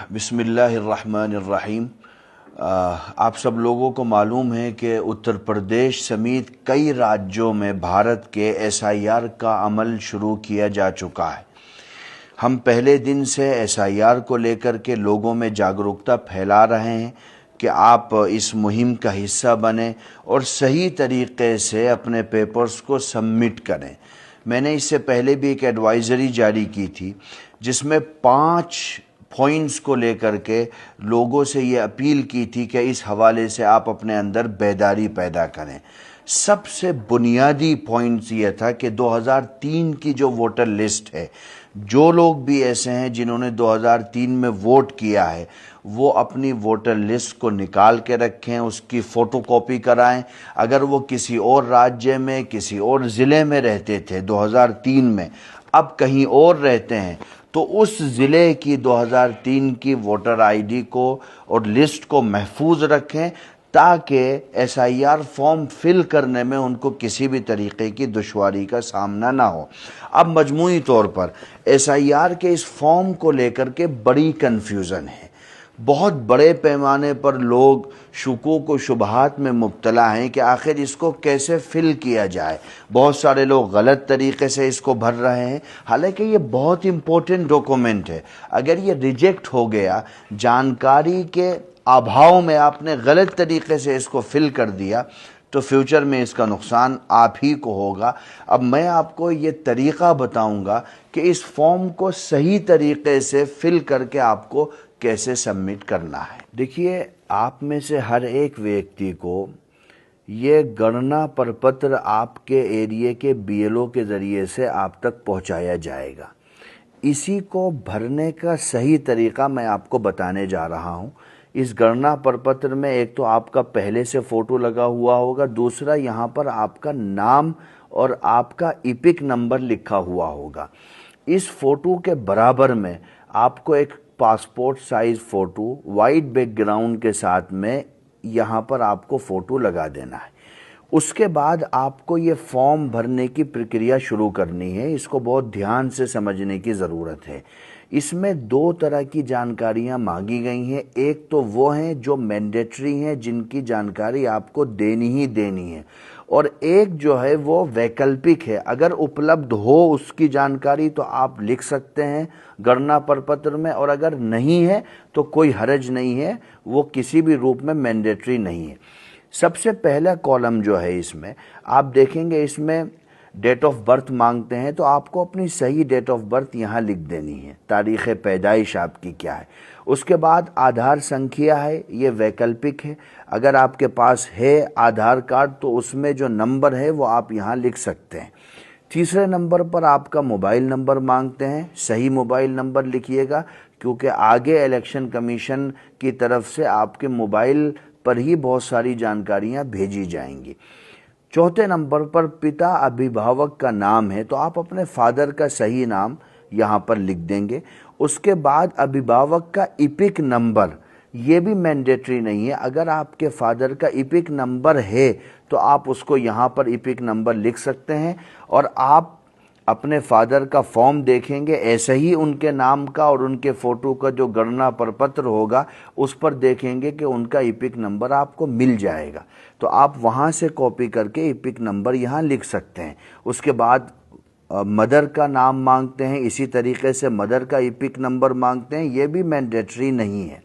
बिस्मिल्लाहिर्रहमानिर्रहीम। आप सब लोगों को मालूम है कि उत्तर प्रदेश समेत कई राज्यों में भारत के एसआईआर का अमल शुरू किया जा चुका है। हम पहले दिन से एसआईआर को लेकर के लोगों में जागरूकता फैला रहे हैं कि आप इस मुहिम का हिस्सा बने और सही तरीके से अपने पेपर्स को सबमिट करें। मैंने इससे पहले भी एक एडवाइज़री जारी की थी जिसमें 5 पॉइंट्स को लेकर के लोगों से ये अपील की थी कि इस हवाले से आप अपने अंदर बेदारी पैदा करें। सबसे बुनियादी पॉइंट्स ये था कि 2003 की जो वोटर लिस्ट है, जो लोग भी ऐसे हैं जिन्होंने 2003 में वोट किया है वो अपनी वोटर लिस्ट को निकाल के रखें, उसकी फ़ोटोकॉपी कराएं। अगर वो किसी और राज्य में, किसी और ज़िले में रहते थे 2003 में, अब कहीं और रहते हैं, तो उस ज़िले की 2003 की वोटर आईडी को और लिस्ट को महफूज रखें ताकि एसआईआर फॉर्म फिल करने में उनको किसी भी तरीके की दुश्वारी का सामना ना हो। अब मजमूई तौर पर एसआईआर के इस फॉर्म को लेकर के बड़ी कन्फ्यूज़न है। बहुत बड़े पैमाने पर लोग शुकूक व शुबहात में मुब्तला हैं कि आखिर इसको कैसे फिल किया जाए। बहुत सारे लोग गलत तरीके से इसको भर रहे हैं, हालांकि ये बहुत इम्पोर्टेंट डॉक्यूमेंट है। अगर ये रिजेक्ट हो गया, जानकारी के अभाव में आपने गलत तरीके से इसको फिल कर दिया, तो फ्यूचर में इसका नुकसान आप ही को होगा। अब मैं आपको ये तरीक़ा बताऊंगा कि इस फॉर्म को सही तरीके से फिल करके आपको कैसे सबमिट करना है। देखिए, आप में से हर एक व्यक्ति को ये गणना प्रपत्र आपके एरिए के बीएलओ के ज़रिए से आप तक पहुंचाया जाएगा। इसी को भरने का सही तरीक़ा मैं आपको बताने जा रहा हूं। इस गणना प्रपत्र में एक तो आपका पहले से फ़ोटो लगा हुआ होगा, दूसरा यहाँ पर आपका नाम और आपका इपिक नंबर लिखा हुआ होगा। इस फ़ोटो के बराबर में आपको एक passport size photo white background के साथ में यहाँ पर आपको फ़ोटो लगा देना है। उसके बाद आपको ये फॉर्म भरने की प्रक्रिया शुरू करनी है। इसको बहुत ध्यान से समझने की ज़रूरत है। इसमें 2 तरह की जानकारियां मांगी गई हैं। एक तो वो हैं जो मैंडेटरी हैं, जिनकी जानकारी आपको देनी ही देनी है, और एक जो है वो वैकल्पिक है। अगर उपलब्ध हो उसकी जानकारी तो आप लिख सकते हैं गणना प्रपत्र में, और अगर नहीं है तो कोई हर्ज नहीं है, वो किसी भी रूप में मैंडेटरी नहीं है। सबसे पहला कॉलम जो है इसमें आप देखेंगे, इसमें डेट ऑफ बर्थ मांगते हैं, तो आपको अपनी सही डेट ऑफ बर्थ यहाँ लिख देनी है। तारीख़ पैदाइश आपकी क्या है। उसके बाद आधार संख्या है, ये वैकल्पिक है। अगर आपके पास है आधार कार्ड तो उसमें जो नंबर है वो आप यहाँ लिख सकते हैं। तीसरे नंबर पर आपका मोबाइल नंबर मांगते हैं। सही मोबाइल नंबर लिखिएगा, क्योंकि आगे इलेक्शन कमीशन की तरफ से आपके मोबाइल पर ही बहुत सारी जानकारियाँ भेजी जाएंगी। चौथे नंबर पर पिता अभिभावक का नाम है, तो आप अपने फादर का सही नाम यहाँ पर लिख देंगे। उसके बाद अभिभावक का इपिक नंबर, ये भी मैंडेटरी नहीं है। अगर आपके फादर का इपिक नंबर है तो आप उसको यहाँ पर इपिक नंबर लिख सकते हैं, और आप अपने फादर का फॉर्म देखेंगे, ऐसे ही उनके नाम का और उनके फ़ोटो का जो गणना प्रपत्र होगा उस पर देखेंगे कि उनका इपिक नंबर आपको मिल जाएगा, तो आप वहाँ से कॉपी करके इपिक नंबर यहाँ लिख सकते हैं। उसके बाद मदर का नाम मांगते हैं, इसी तरीके से मदर का इपिक नंबर मांगते हैं, ये भी मैंडेटरी नहीं है।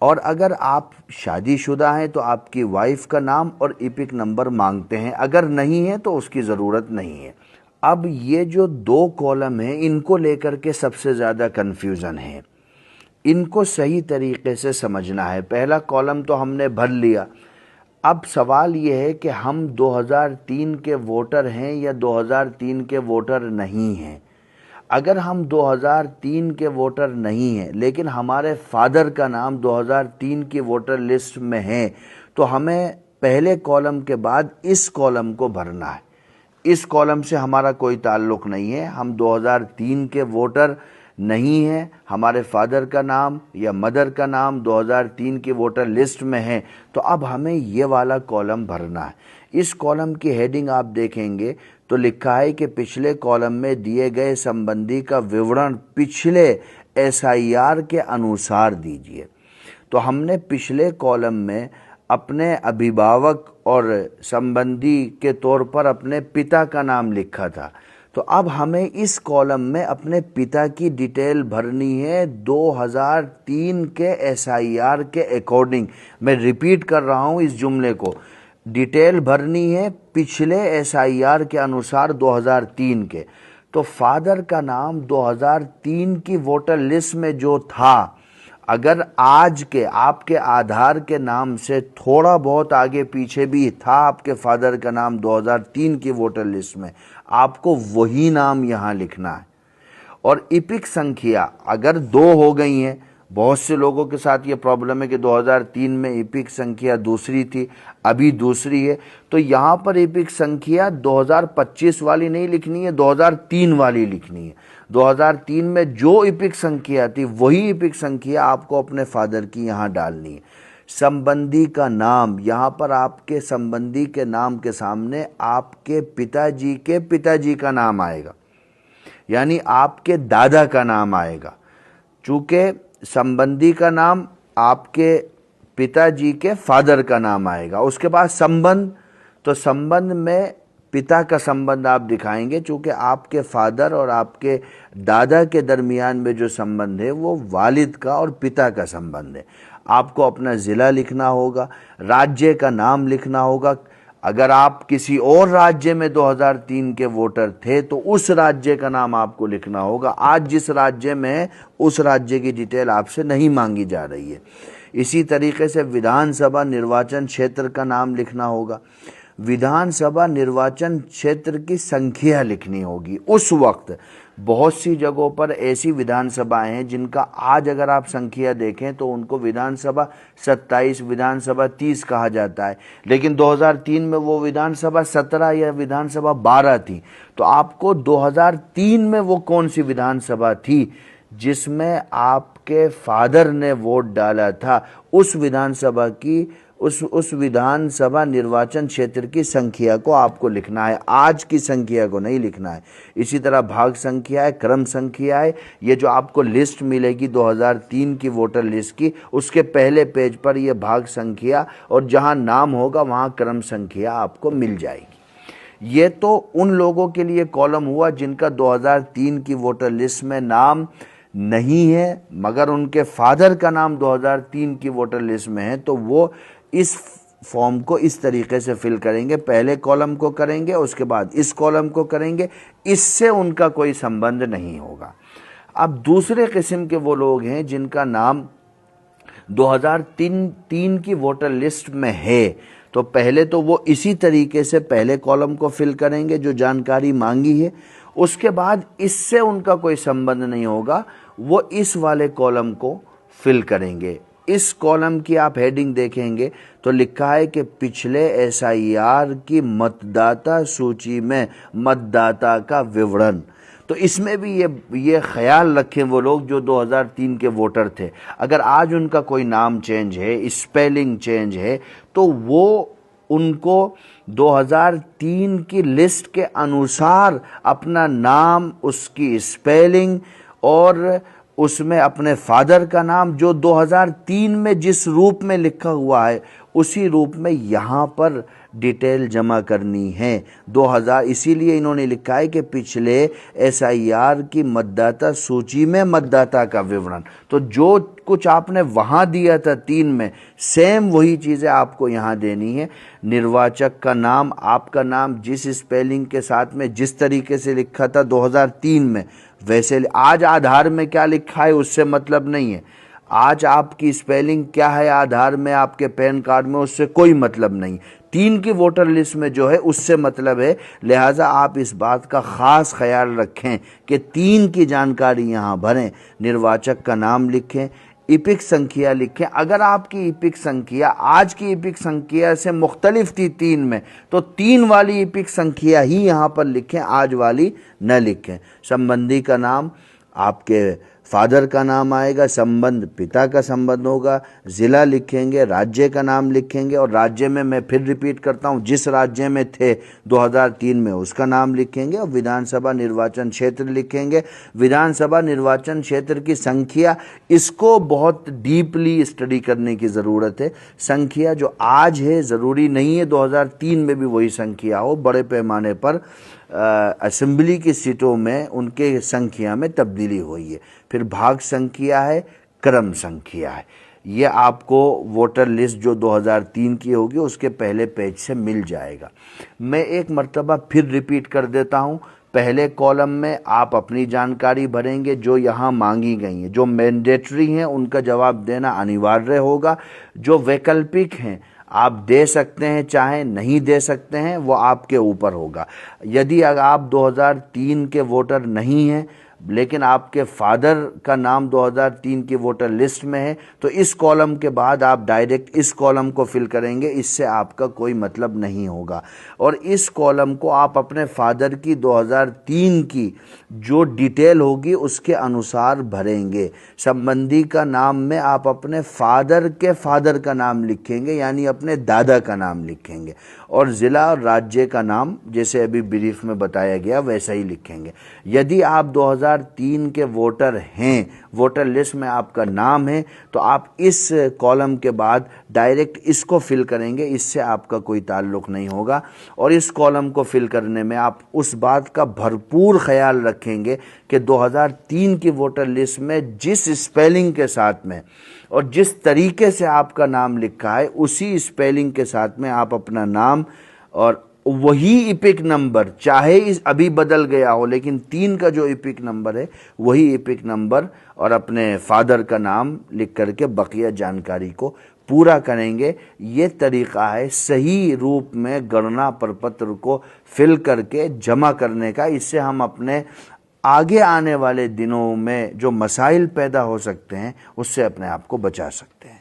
और अगर आप शादीशुदा हैं तो आपकी वाइफ का नाम और इपिक नंबर मांगते हैं, अगर नहीं है तो उसकी ज़रूरत नहीं है। अब ये जो 2 कॉलम हैं, इनको लेकर के सबसे ज़्यादा कन्फ्यूज़न है। इनको सही तरीके से समझना है। पहला कॉलम तो हमने भर लिया। अब सवाल ये है कि हम 2003 के वोटर हैं या 2003 के वोटर नहीं हैं। अगर हम 2003 के वोटर नहीं हैं लेकिन हमारे फादर का नाम 2003 की वोटर लिस्ट में है, तो हमें पहले कॉलम के बाद इस कॉलम को भरना है। इस कॉलम से हमारा कोई ताल्लुक़ नहीं है। हम 2003 के वोटर नहीं है, हमारे फादर का नाम या मदर का नाम 2003 की वोटर लिस्ट में है, तो अब हमें ये वाला कॉलम भरना है। इस कॉलम की हेडिंग आप देखेंगे तो लिखा है कि पिछले कॉलम में दिए गए संबंधी का विवरण पिछले SIR के अनुसार दीजिए। तो हमने पिछले कॉलम में अपने अभिभावक और संबंधी के तौर पर अपने पिता का नाम लिखा था, तो अब हमें इस कॉलम में अपने पिता की डिटेल भरनी है 2003 के SIR के अकॉर्डिंग। मैं रिपीट कर रहा हूं इस जुमले को, डिटेल भरनी है पिछले SIR के अनुसार 2003 के। तो फादर का नाम 2003 की वोटर लिस्ट में जो था, अगर आज के आपके आधार के नाम से थोड़ा बहुत आगे पीछे भी था आपके फादर का नाम 2003 की वोटर लिस्ट में, आपको वही नाम यहाँ लिखना है। और इपिक संख्या अगर 2 हो गई हैं, बहुत से लोगों के साथ ये प्रॉब्लम है कि 2003 में इपिक संख्या दूसरी थी, अभी दूसरी है, तो यहाँ पर इपिक संख्या 2025 वाली नहीं लिखनी है, 2003 वाली लिखनी है। 2003 में जो इपिक संख्या थी वही इपिक संख्या आपको अपने फादर की यहाँ डालनी है। संबंधी का नाम, यहाँ पर आपके संबंधी के नाम के सामने आपके पिताजी का नाम आएगा, यानी आपके दादा का नाम आएगा। चूँकि संबंधी का नाम आपके पिताजी के फादर का नाम आएगा। उसके बाद संबंध, तो संबंध में पिता का संबंध आप दिखाएंगे, चूँकि आपके फादर और आपके दादा के दरमियान में जो संबंध है वो वालिद का और पिता का संबंध है। आपको अपना ज़िला लिखना होगा, राज्य का नाम लिखना होगा। अगर आप किसी और राज्य में 2003 के वोटर थे तो उस राज्य का नाम आपको लिखना होगा। आज जिस राज्य में है उस राज्य की डिटेल आपसे नहीं मांगी जा रही है। इसी तरीके से विधानसभा निर्वाचन क्षेत्र का नाम लिखना होगा, विधानसभा निर्वाचन क्षेत्र की संख्या लिखनी होगी। उस वक्त बहुत सी जगहों पर ऐसी विधानसभाएं हैं जिनका आज अगर आप संख्या देखें तो उनको विधानसभा 27, विधानसभा 30 कहा जाता है, लेकिन 2003 में वो विधानसभा 17 या विधानसभा 12 थी। तो आपको 2003 में वो कौन सी विधानसभा थी जिसमें आपके फादर ने वोट डाला था, उस विधानसभा की उस विधानसभा निर्वाचन क्षेत्र की संख्या को आपको लिखना है, आज की संख्या को नहीं लिखना है। इसी तरह भाग संख्या है, क्रम संख्या है, ये जो आपको लिस्ट मिलेगी 2003 की वोटर लिस्ट की, उसके पहले पेज पर ये भाग संख्या और जहां नाम होगा वहां क्रम संख्या आपको मिल जाएगी। ये तो उन लोगों के लिए कॉलम हुआ जिनका 2003 की वोटर लिस्ट में नाम नहीं है, मगर उनके फादर का नाम 2003 की वोटर लिस्ट में है, तो वो इस फॉर्म को इस तरीके से फिल करेंगे। पहले कॉलम को करेंगे, उसके बाद इस कॉलम को करेंगे, इससे उनका कोई संबंध नहीं होगा। अब दूसरे किस्म के वो लोग हैं जिनका नाम 2003 की वोटर लिस्ट में है, तो पहले तो वो इसी तरीके से पहले कॉलम को फिल करेंगे जो जानकारी मांगी है, उसके बाद इससे उनका कोई संबंध नहीं होगा, वो इस वाले कॉलम को फिल करेंगे। इस कॉलम की आप हेडिंग देखेंगे तो लिखा है कि पिछले SIR की मतदाता सूची में मतदाता का विवरण। तो इसमें भी ये ख्याल रखें वो लोग जो 2003 के वोटर थे, अगर आज उनका कोई नाम चेंज है, स्पेलिंग चेंज है, तो वो उनको 2003 की लिस्ट के अनुसार अपना नाम, उसकी स्पेलिंग और उसमें अपने फादर का नाम जो 2003 में जिस रूप में लिखा हुआ है उसी रूप में यहाँ पर डिटेल जमा करनी है 2000। इसीलिए इन्होंने लिखा है कि पिछले SIR की मतदाता सूची में मतदाता का विवरण। तो जो कुछ आपने वहाँ दिया था 3 में, सेम वही चीज़ें आपको यहाँ देनी है। निर्वाचक का नाम, आपका नाम जिस स्पेलिंग के साथ में जिस तरीके से लिखा था 2003 में, वैसे आज आधार में क्या लिखा है उससे मतलब नहीं है। आज आपकी स्पेलिंग क्या है आधार में, आपके पैन कार्ड में, उससे कोई मतलब नहीं। 3 की वोटर लिस्ट में जो है उससे मतलब है। लिहाजा आप इस बात का ख़ास ख्याल रखें कि 3 की जानकारी यहाँ भरें, निर्वाचक का नाम लिखें, इपिक संख्या लिखें। अगर आपकी इपिक संख्या आज की इपिक संख्या से मुख्तलिफ थी 3 में, तो 3 वाली इपिक संख्या ही यहाँ पर लिखें, आज वाली न लिखें। संबंधी का नाम आपके फादर का नाम आएगा, संबंध पिता का संबंध होगा, ज़िला लिखेंगे, राज्य का नाम लिखेंगे और राज्य में मैं फिर रिपीट करता हूँ जिस राज्य में थे 2003 में उसका नाम लिखेंगे और विधानसभा निर्वाचन क्षेत्र लिखेंगे। विधानसभा निर्वाचन क्षेत्र की संख्या, इसको बहुत डीपली स्टडी करने की ज़रूरत है। संख्या जो आज है ज़रूरी नहीं है 2003 में भी वही संख्या हो। बड़े पैमाने पर असेंबली की सीटों में उनके संख्या में तब्दीली हुई है। फिर भाग संख्या है, क्रम संख्या है। ये आपको वोटर लिस्ट जो 2003 की होगी उसके पहले पेज से मिल जाएगा। मैं एक मर्तबा फिर रिपीट कर देता हूँ। पहले कॉलम में आप अपनी जानकारी भरेंगे जो यहाँ मांगी गई हैं, जो मैंडेटरी हैं उनका जवाब देना अनिवार्य होगा। जो वैकल्पिक हैं आप दे सकते हैं, चाहे नहीं दे सकते हैं, वो आपके ऊपर होगा। यदि अगर आप 2003 के वोटर नहीं हैं लेकिन आपके फादर का नाम 2003 की वोटर लिस्ट में है तो इस कॉलम के बाद आप डायरेक्ट इस कॉलम को फिल करेंगे, इससे आपका कोई मतलब नहीं होगा। और इस कॉलम को आप अपने फादर की 2003 की जो डिटेल होगी उसके अनुसार भरेंगे। संबंधी का नाम में आप अपने फादर के फादर का नाम लिखेंगे, यानी अपने दादा का नाम लिखेंगे, और ज़िला और राज्य का नाम जैसे अभी ब्रीफ में बताया गया वैसा ही लिखेंगे। यदि आप 2003 के वोटर हैं, वोटर लिस्ट में आपका नाम है, तो आप इस कॉलम के बाद डायरेक्ट इसको फिल करेंगे, इससे आपका कोई ताल्लुक़ नहीं होगा। और इस कॉलम को फिल करने में आप उस बात का भरपूर ख्याल रखेंगे कि 2003 की वोटर लिस्ट में जिस स्पेलिंग के साथ में और जिस तरीके से आपका नाम लिखा है उसी स्पेलिंग के साथ में आप अपना नाम और वही इपिक नंबर, चाहे इस अभी बदल गया हो लेकिन 3 का जो इपिक नंबर है वही इपिक नंबर और अपने फादर का नाम लिख करके बकिया जानकारी को पूरा करेंगे। ये तरीक़ा है सही रूप में गणना प्रपत्र को फिल करके जमा करने का। इससे हम अपने आगे आने वाले दिनों में जो मसाइल पैदा हो सकते हैं उससे अपने आप को बचा सकते हैं।